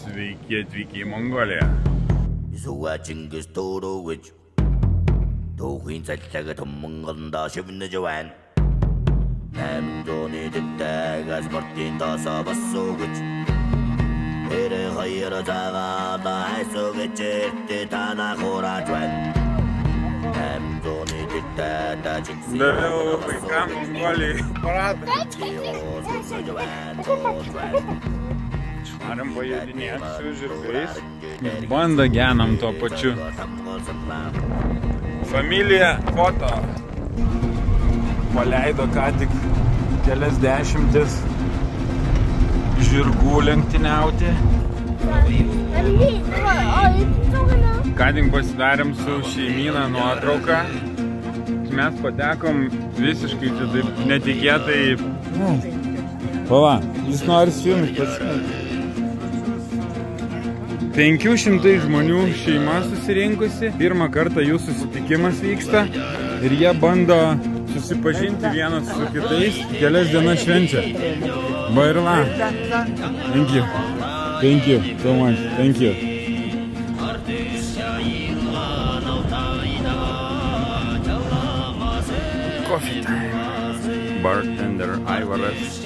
Sveiki atvykę į Mongoliją. Daviau vaikam Mongolijai paradą. Varam pajudinėti su žirgais. Bandą genam tuo pačiu. Familija foto. Paleido ką tik kelias dešimtis žirgų lenktyniauti. Ką tik pasidarėm su šeimyna nuotrauką. Mes patekom visiškai čia taip netikėtai. Pala, jis nori su jumis pasimėti. 500 žmonių šeima susirinkusi. Pirmą kartą jų susitikimas vyksta. Ir jie bando susipažinti vienas su kitais. Kelias dienas švenčia. Va ir la. Thank you. Thank you so much. Thank you. Coffee time. Bartender Aivaras.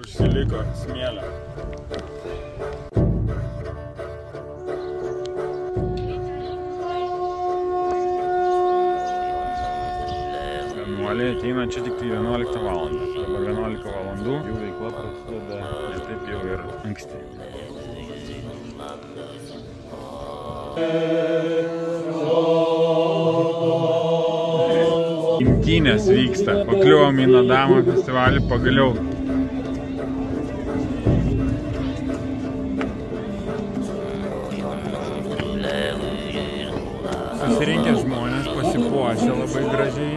Užsiliko smėlio. Vienuoliai ateina čia tik tai 11 valandą. Dabar 11 valandų. Jų veikla prasideda ir taip jau ir anksti. Imtynės vyksta. Pakliuvom į Nadamo festivalį pagaliau. Susirinkę žmonės pasipuošę labai gražiai.